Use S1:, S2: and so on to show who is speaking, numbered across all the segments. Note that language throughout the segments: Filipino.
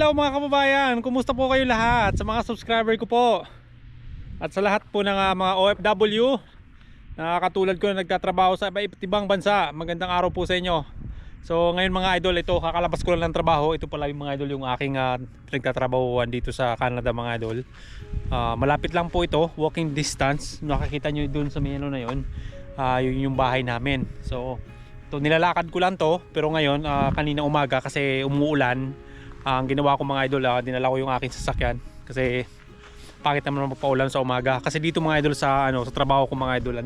S1: Hello mga kababayan, kumusta po kayo lahat? Sa mga subscriber ko po at sa lahat po ng mga OFW na katulad ko na nagtatrabaho sa iba't ibang bansa. Magandang araw po sa inyo. So ngayon mga idol, ito kakalabas ko lang ng trabaho. Ito pala yung mga idol, yung aking pinagtatrabahuan dito sa Canada mga idol. Malapit lang po ito, walking distance. Nakakita nyo dun sa may ano na yun, yun yung bahay namin. So ito, nilalakad ko lang to, pero ngayon kanina umaga kasi umuulan. Ang ginawa ko mga idol, dinala ko yung aking sasakyan kasi bakit naman magpaulan sa umaga. Kasi dito mga idol sa sa trabaho ko mga idol,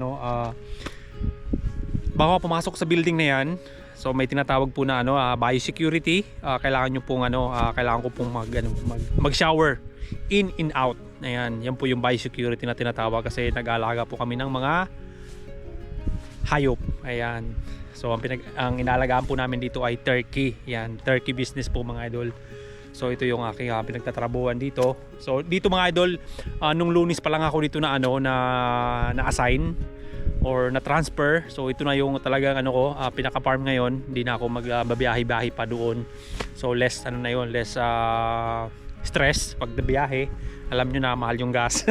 S1: bago pumasok sa building na yan, so may tinatawag po na biosecurity. Kailangan nyo pong kailangan ko pong mag-shower in and out. Ayan, yan po yung biosecurity na tinatawag kasi nag-aalaga po kami ng mga hayop. Ayan. So ang inalagaan po namin dito ay turkey. Yan, turkey business po mga idol. So ito yung aking pinagtatrabuhan dito. So dito mga idol, nung Lunes pa lang ako dito na na-assign or na-transfer. So ito na yung talagang pinaka-farm ngayon. Hindi na ako magbabiyahe-biyahe pa doon. So less less stress pag biyahe. Alam nyo na mahal yung gas.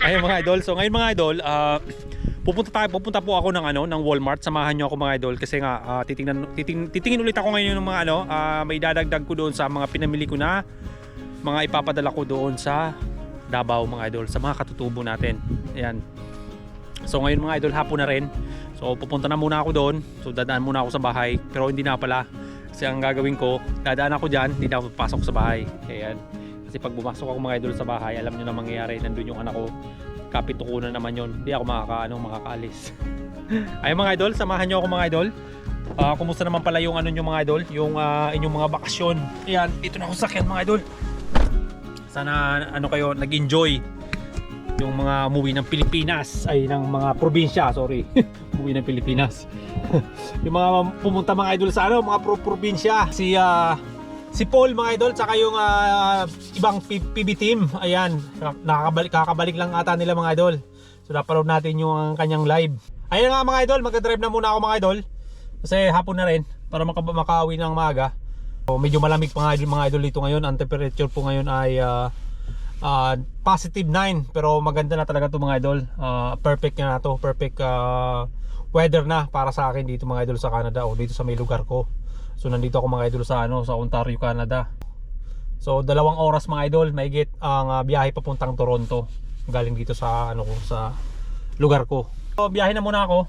S1: Ayun mga idol. So ngayon mga idol, pupunta po ako ng Walmart. Samahan niyo ako mga idol kasi nga titingin ulit ako ngayon ng mga may dadagdag ko doon sa mga pinamili ko na mga ipapadala ko doon sa Davao mga idol, sa mga katutubo natin. Ayan. So ngayon mga idol, hapon na rin. So pupunta na muna ako doon. So dadaan muna ako sa bahay, pero hindi na pala. Kasi ang gagawin ko, dadaan ako diyan, hindi na ako papasok sa bahay. Ayan. Kasi pag bumasok ako mga idol sa bahay, alam niyo na mangyayari, nandun yung anak ko. Kapitukunan naman yun, hindi ako makakaalis. Ayun mga idol, samahan nyo ako mga idol. Kumusta naman pala yung yung mga idol, yung inyong mga bakasyon. Ayan, dito na ako sa sakyan mga idol. Sana kayo nag-enjoy yung mga umuwi ng Pilipinas, ay ng mga probinsya, sorry. Umuwi ng Pilipinas. Yung mga pumunta mga idol sa mga probinsya, si Paul mga idol, saka yung ibang PB team. Ayan, kakabalik lang ata nila mga idol. So napanood natin yung kanyang live. Ayan nga mga idol, magka-drive na muna ako mga idol. Kasi hapon na rin, para makauwi ng maaga. So, medyo malamig pa mga idol dito ngayon. Ang temperature po ngayon ay positive 9. Pero maganda na talaga ito mga idol. Perfect na to, perfect weather na para sa akin dito mga idol sa Canada, o dito sa may lugar ko. So nandito ako mga idol sa sa Ontario, Canada. So 2 oras mga idol, mahigit ang biyahe papuntang Toronto galing dito sa sa lugar ko. So biyahe na muna ako.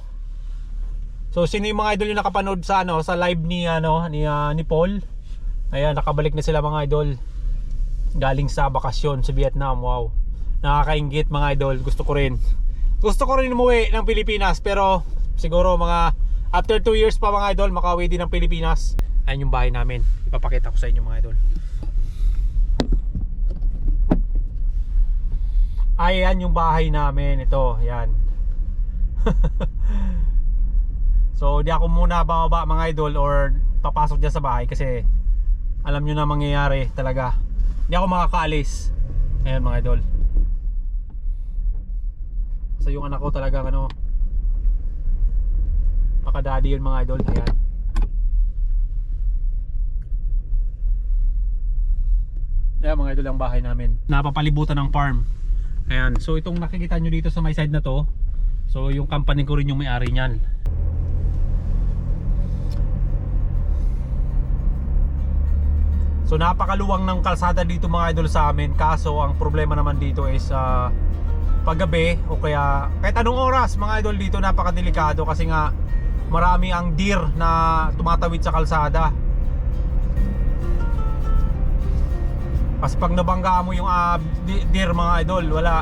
S1: So sino yung mga idol yung nakapanood sa sa live ni ni Paul? Ayan, nakabalik na sila mga idol. Galing sa bakasyon sa Vietnam. Wow. Nakakainggit mga idol. Gusto ko rin umuwi ng Pilipinas, pero siguro mga after 2 years pa mga idol, makauwi din ng Pilipinas. Ayan yung bahay namin. Ipapakita ko sa inyo mga idol. Ayan yung bahay namin. Ito, ayan. So, di ako muna bababa mga idol or papasok dyan sa bahay kasi alam nyo na mangyayari talaga. Di ako makakaalis. Ayan mga idol. So, yung anak ko talagang makadadi yun mga idol. Ayan. Ayan mga idol ang bahay namin. Napapalibutan ng farm. Ayan. So itong nakikita nyo dito sa my side na to, so yung company ko rin yung may-ari nyan. So napakaluwang ng kalsada dito mga idol sa amin. Kaso ang problema naman dito is paggabi o kaya kahit anong oras mga idol dito, napakadelikado kasi nga marami ang deer na tumatawid sa kalsada. Kasi pag nabangga mo yung deer mga idol, wala,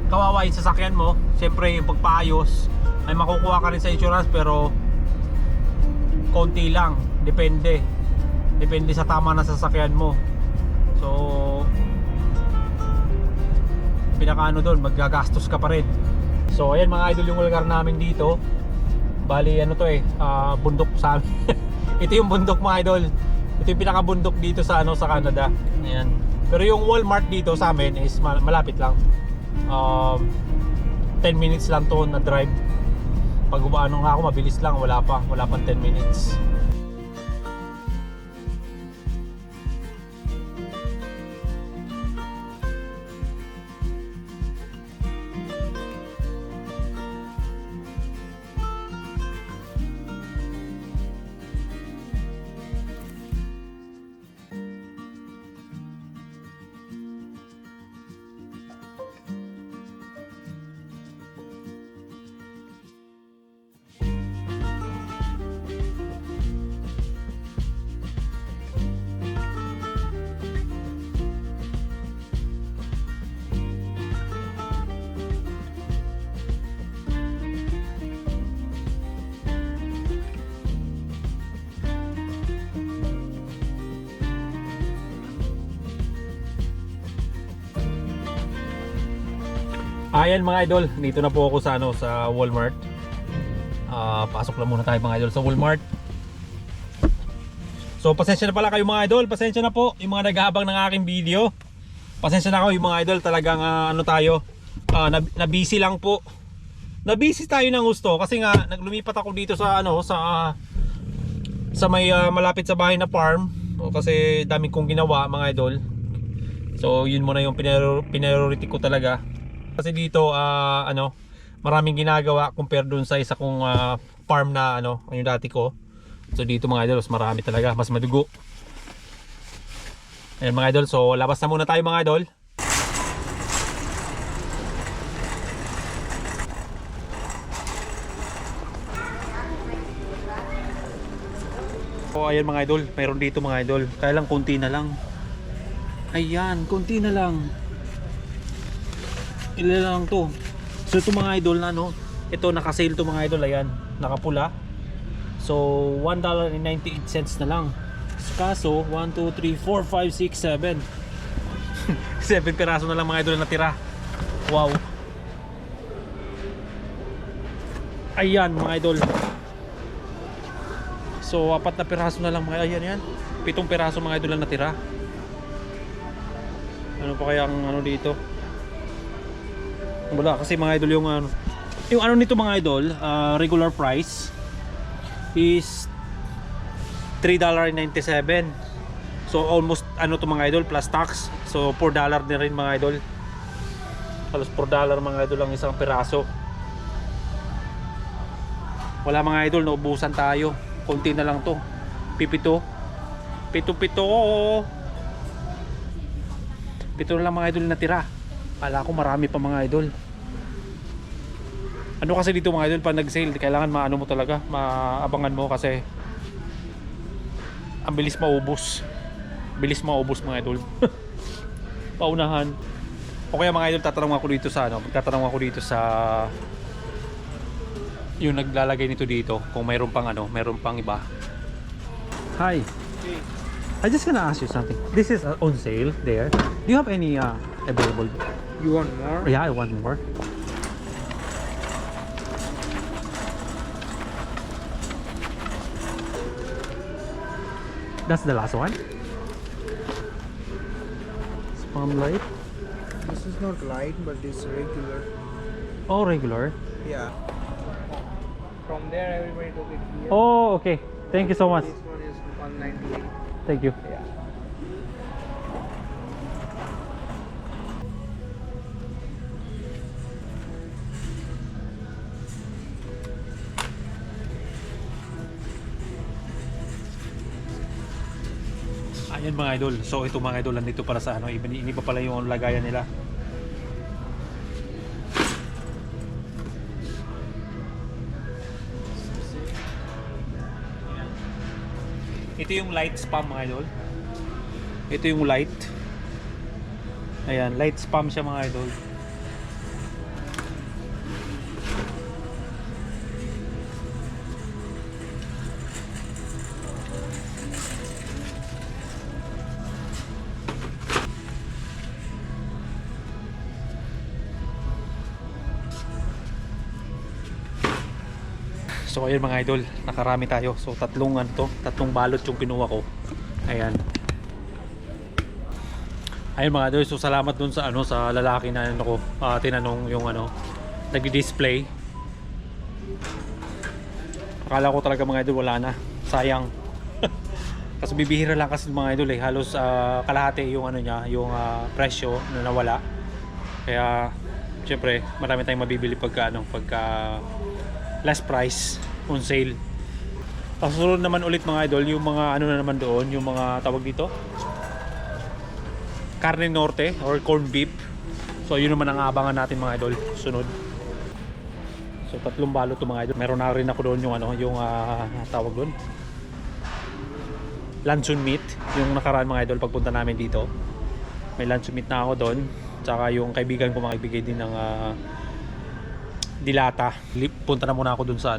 S1: kawawa yung sasakyan mo. Siyempre yung pagpaayos ay makukuha ka rin sa insurance, pero konti lang, depende sa tama na sasakyan mo. So pinaka doon, maggagastos ka pa rin. So ayan mga idol yung lugar namin dito. Bali bundok sa amin. Ito yung bundok mga idol. Ito yung pinakabundok dito sa sa Canada. Ayan. Pero yung Walmart dito sa amin is malapit lang. 10 minutes lang to na drive. Pag umaano nga ako, mabilis lang, wala pang 10 minutes. Ayan mga idol, dito na po ako sa sa Walmart. Pasok lang muna tayo mga idol sa Walmart. So pasensya na pala kayo mga idol, pasensya na po yung mga naghahabang ng aking video. Pasensya na kayo mga idol, talagang tayo, na-busy lang po. Na-busy tayo ng gusto kasi nga naglumipat ako dito sa sa may malapit sa bahay na farm. Kasi daming kong ginawa mga idol. So yun muna yung priority ko talaga. Kasi dito maraming ginagawa compare dun sa isa kong farm na yung dati ko. So dito mga idol, mas marami talaga, mas madugo. Ayan mga idol, so labas na muna tayo mga idol. So ayan mga idol, mayroon dito mga idol. Kaya lang konti na lang. Ayan, konti na lang. Ilan lang to. So ito mga idol na ito naka-sale to mga idol, ayan, nakapula. So $1.98 na lang. Kaso 1, 2, 3, 4, 5, 6, 7 7 piraso na lang mga idol na natira. Wow. Ayan mga idol. So 4 na piraso na lang mga, ayan 7 piraso mga idol na natira. Ano pa kaya ang dito? Wala kasi mga idol yung nito mga idol, regular price is $3.97. So almost to mga idol plus tax. So $4 din rin mga idol. Halos $4 mga idol ang isang piraso. Wala mga idol, naubusan tayo. Konti na lang to. Pipito na lang mga idol natira. Kala ko marami pa mga idol. Ano kasi dito mga idol, pag nag-sale kailangan maano mo talaga, maabangan mo kasi ang bilis maubos. Bilis maubos mga idol. Paunahan. O kaya mga idol, tatanong ako dito sa yung naglalagay nito dito kung mayroon pang iba. Hi.
S2: Okay.
S1: I just gonna ask you something. This is on sale there. Do you have any available?
S2: You want more?
S1: Yeah, I want more. That's the last one. Spam light.
S2: This is not light, but it's regular.
S1: Oh, regular.
S2: Yeah. From there, everybody took it here.
S1: Oh, okay. Thank you so much.
S2: This one is 198.
S1: Thank you.
S2: Yeah.
S1: Ayan mga idol. So ito mga idol, nandito para sa ini pa pala yung lagayan nila. Ito yung light spam mga idol. Ito yung light. Ayan, light spam siya mga idol. So ayun mga idol, nakarami tayo. So tatlong balot yung kinuha ko. Ayan. Ayun mga idol, so salamat dun sa sa lalaki na tinanong yung nagdi-display. Akala ko talaga mga idol wala na. Sayang. Kasi bibihira lang kasi mga idol halos kalahati yung yung presyo na nawala. Kaya syempre, marami tayong mabibili pagka last price on sale. Kasunod naman ulit mga idol yung mga na naman doon, yung mga tawag dito carne norte or corned beef. So yun naman ang abangan natin mga idol sunod. So tatlong balot to mga idol. Meron na rin ako doon yung tawag doon luncheon meat. Yung nakaraan mga idol pagpunta namin dito, may luncheon meat na ako doon. Tsaka yung kaibigan ko magbigay din ng dilata. Punta na muna ako dun sa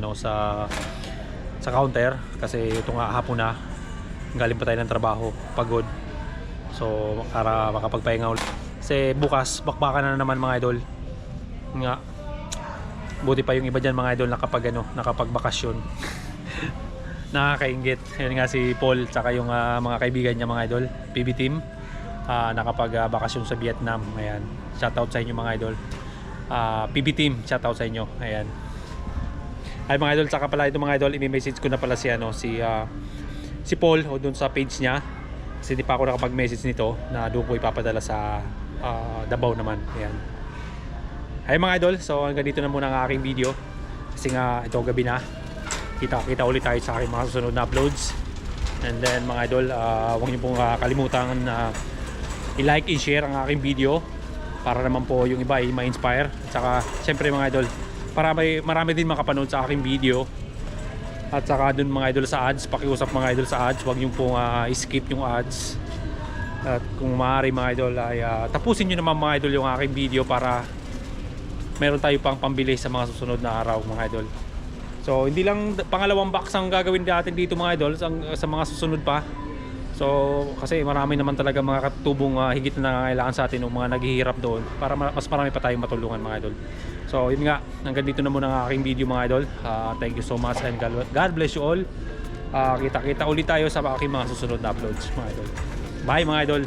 S1: sa counter kasi ito nga hapon na, galing pa tayo ng trabaho, pagod. So para makapagpahinga ulit kasi bukas bakbakan na naman mga idol. nga buti pa yung iba dyan mga idol nakapagbakasyon. Nakakaingit. Yun nga si Paul tsaka yung mga kaibigan niya mga idol, PB team, nakapagbakasyon sa Vietnam. Ayan, shoutout sa inyo mga idol. PB team, shoutout sa inyo. Ayan. Ay mga idol, tsaka pala ito mga idol, i-message ko na pala si Paul o dun sa page niya. Kasi di pa ako nakapag-message nito na doon ko ipapadala sa Davao naman. Ayan. Ay mga idol, so hanggang dito na muna ang aking video. Kasi nga ito gabi na. Kita ulit tayo sa aking mga susunod na uploads. And then mga idol, huwag niyo pong kalimutan i-like and share ang aking video para naman po yung iba ay ma-inspire. At saka syempre mga idol, para marami din makapanood sa aking video. At saka dun mga idol sa ads, pakiusap mga idol sa ads, huwag niyo pong skip yung ads. At kung maaari mga idol ay tapusin niyo naman mga idol yung aking video para meron tayo pang pambili sa mga susunod na araw mga idol. So hindi lang pangalawang box ang gagawin natin dito mga idol sa mga susunod pa. So kasi marami naman talaga mga katubong higit na nangangailangan sa atin ng mga naghihirap doon para mas marami pa tayong matulungan mga idol. So yun nga, hanggang dito na muna ang aking video mga idol. Thank you so much and God bless you all. Kita-kita ulit tayo sa aking mga susunod na uploads mga idol. Bye mga idol.